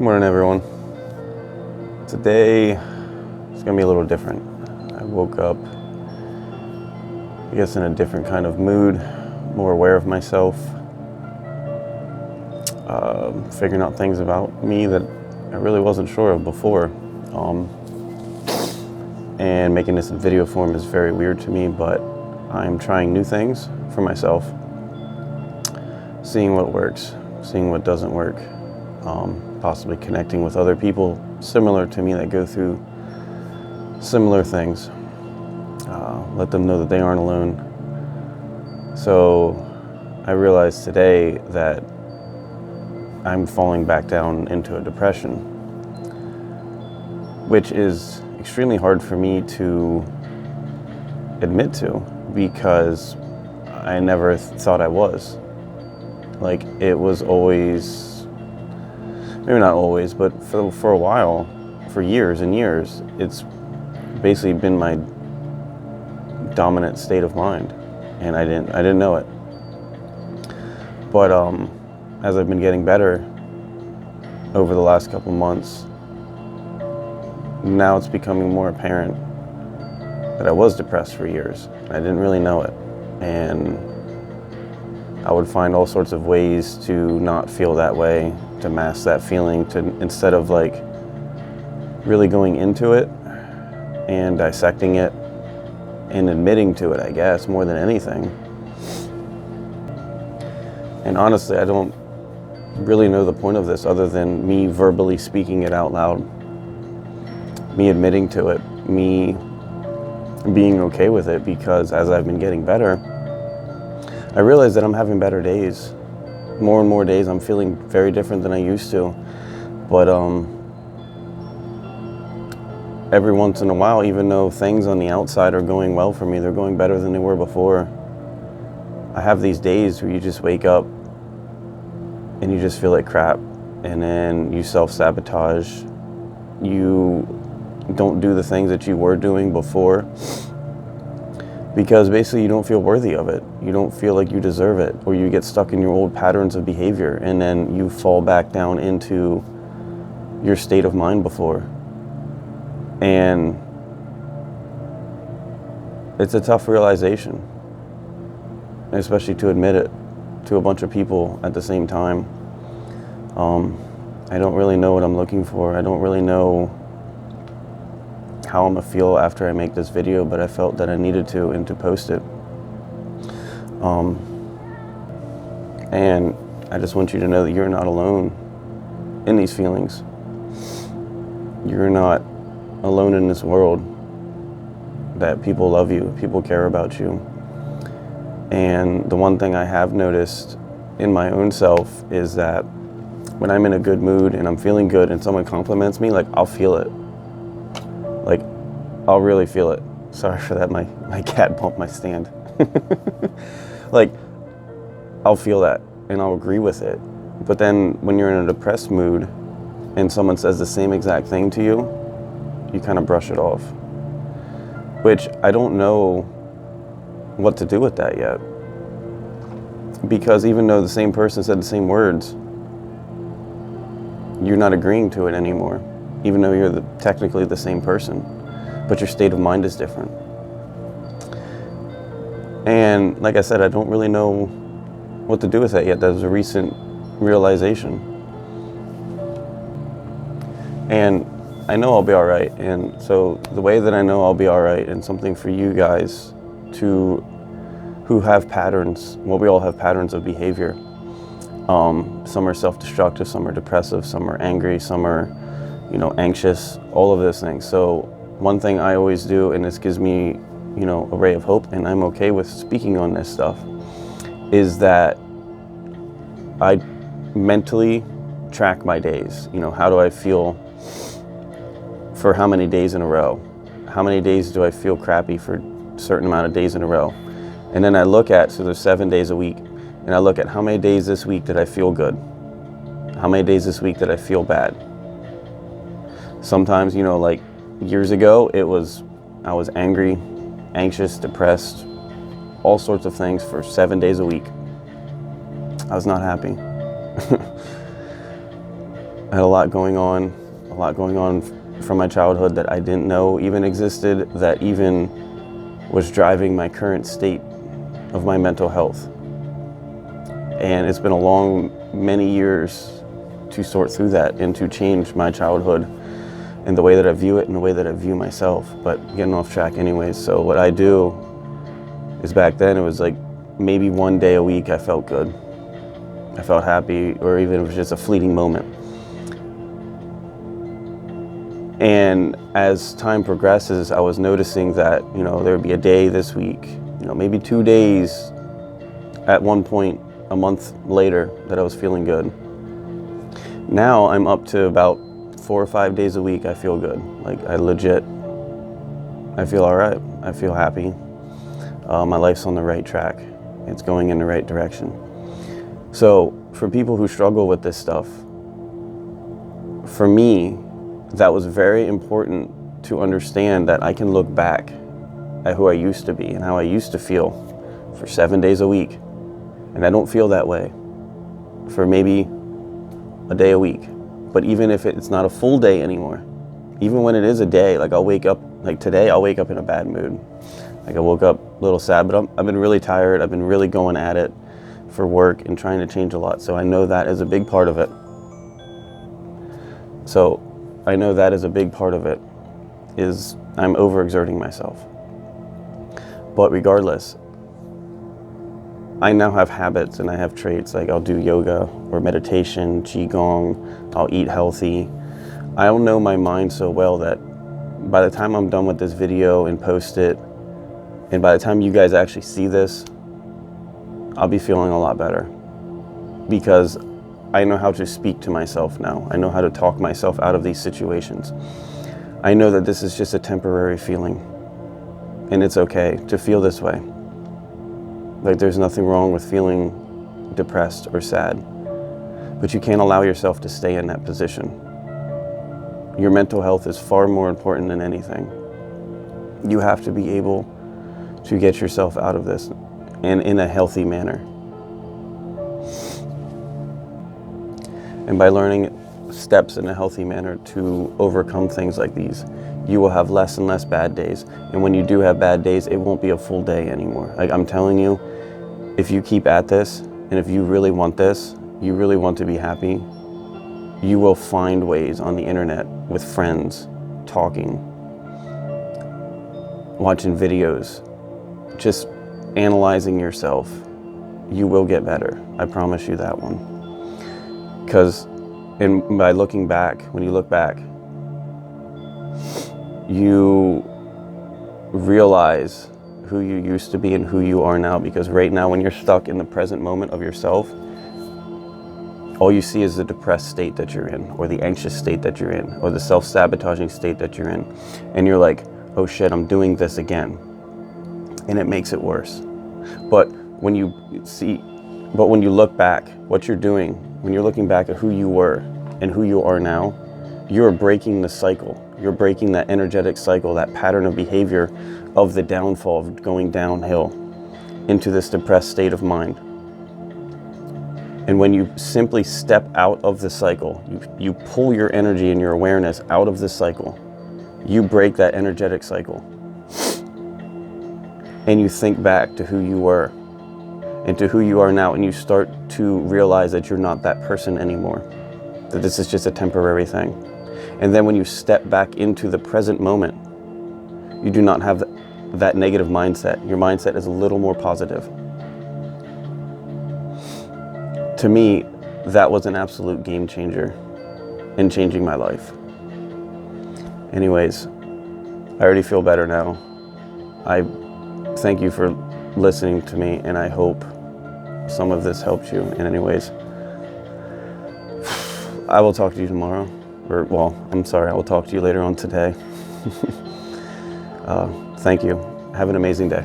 Good morning, everyone. Today it's gonna be a little different. I woke up, I guess, in a different kind of mood, more aware of myself, figuring out things about me that I really wasn't sure of before. And making this in video form is very weird to me, but I'm trying new things for myself, seeing what works, seeing what doesn't work. Possibly connecting with other people similar to me that go through similar things. Let them know that they aren't alone. So I realized today that I'm falling back down into a depression, which is extremely hard for me to admit to because I never thought I was. Like, it was always, maybe not always, but for a while, for years and years, it's basically been my dominant state of mind, and I didn't know it. But as I've been getting better over the last couple months, now it's becoming more apparent that I was depressed for years. I didn't really know it, and I would find all sorts of ways to not feel that way, to mask that feeling, to instead of like really going into it and dissecting it and admitting to it, I guess, more than anything. And honestly, I don't really know the point of this other than me verbally speaking it out loud, me admitting to it, me being okay with it, because as I've been getting better, I realize that I'm having better days. More and more days I'm feeling very different than I used to. But every once in a while, even though things on the outside are going well for me, they're going better than they were before. I have these days where you just wake up and you just feel like crap, and then you self-sabotage. You don't do the things that you were doing before because basically you don't feel worthy of it. You don't feel like you deserve it, or you get stuck in your old patterns of behavior, and then you fall back down into your state of mind before. And it's a tough realization, especially to admit it to a bunch of people at the same time. I don't really know what I'm looking for. I don't really know how I'm gonna feel after I make this video, but I felt that I needed to, and to post it. And I just want you to know that you're not alone in these feelings. You're not alone in this world, that people love you, people care about you. And the one thing I have noticed in my own self is that when I'm in a good mood and I'm feeling good and someone compliments me, like, I'll feel it. Like, I'll really feel it. Sorry for that, my cat bumped my stand. Like, I'll feel that and I'll agree with it. But then when you're in a depressed mood and someone says the same exact thing to you, you kind of brush it off. Which I don't know what to do with that yet. Because even though the same person said the same words, you're not agreeing to it anymore, even though you're technically the same person, but your state of mind is different. And like I said, I don't really know what to do with that yet. That was a recent realization. And I know I'll be all right. And so the way that I know I'll be all right, and something for you guys who have patterns, well, we all have patterns of behavior. Some are self-destructive, some are depressive, some are angry, some are, anxious, all of those things. So one thing I always do, and this gives me, a ray of hope, and I'm okay with speaking on this stuff, is that I mentally track my days. How do I feel for how many days in a row? How many days do I feel crappy for a certain amount of days in a row? And then I look at, so there's 7 days a week, and I look at how many days this week did I feel good? How many days this week did I feel bad? Sometimes, like years ago, I was angry, anxious, depressed, all sorts of things for 7 days a week. I was not happy. I had a lot going on from my childhood that I didn't know even existed, that even was driving my current state of my mental health. And it's been a long, many years to sort through that and to change my childhood and the way that I view it and the way that I view myself. But getting off track anyways. So what I do is, back then it was like maybe one day a week I felt good. I felt happy, or even it was just a fleeting moment. And as time progresses, I was noticing that, there would be a day this week, maybe 2 days at one point, a month later, that I was feeling good. Now I'm up to about 4 or 5 days a week I feel good. Like I feel all right. I feel happy. My life's on the right track. It's going in the right direction. So for people who struggle with this stuff, for me, that was very important to understand that I can look back at who I used to be and how I used to feel for 7 days a week. And I don't feel that way for maybe a day a week. But even if it's not a full day anymore, even when it is a day, like I'll wake up, like today, I'll wake up in a bad mood. Like I woke up a little sad, but I've been really tired. I've been really going at it for work and trying to change a lot. So I know that is a big part of it. Is I'm overexerting myself. But regardless, I now have habits and I have traits, like I'll do yoga or meditation, qigong, I'll eat healthy. I'll know my mind so well that by the time I'm done with this video and post it, and by the time you guys actually see this, I'll be feeling a lot better, because I know how to speak to myself now. I know how to talk myself out of these situations. I know that this is just a temporary feeling, and it's okay to feel this way. Like there's nothing wrong with feeling depressed or sad, but you can't allow yourself to stay in that position. Your mental health is far more important than anything. You have to be able to get yourself out of this, and in a healthy manner. And by learning steps in a healthy manner to overcome things like these, you will have less and less bad days. And when you do have bad days, it won't be a full day anymore. Like I'm telling you, if you keep at this, and if you really want this, you really want to be happy, you will find ways on the internet with friends, talking, watching videos, just analyzing yourself. You will get better. I promise you that one. Because by looking back, when you look back, you realize who you used to be and who you are now. Because right now, when you're stuck in the present moment of yourself, all you see is the depressed state that you're in, or the anxious state that you're in, or the self-sabotaging state that you're in. And you're like, oh shit, I'm doing this again. And it makes it worse. But when you look back, what you're doing, when you're looking back at who you were and who you are now, you're breaking the cycle. You're breaking that energetic cycle, that pattern of behavior of the downfall, of going downhill into this depressed state of mind. And when you simply step out of the cycle, you pull your energy and your awareness out of the cycle, you break that energetic cycle. And you think back to who you were and to who you are now, and you start to realize that you're not that person anymore, that this is just a temporary thing. And then when you step back into the present moment, you do not have that negative mindset. Your mindset is a little more positive. To me, that was an absolute game changer in changing my life. Anyways, I already feel better now. I thank you for listening to me, and I hope some of this helped you in any ways. I will talk to you tomorrow. I will talk to you later on today. Thank you. Have an amazing day.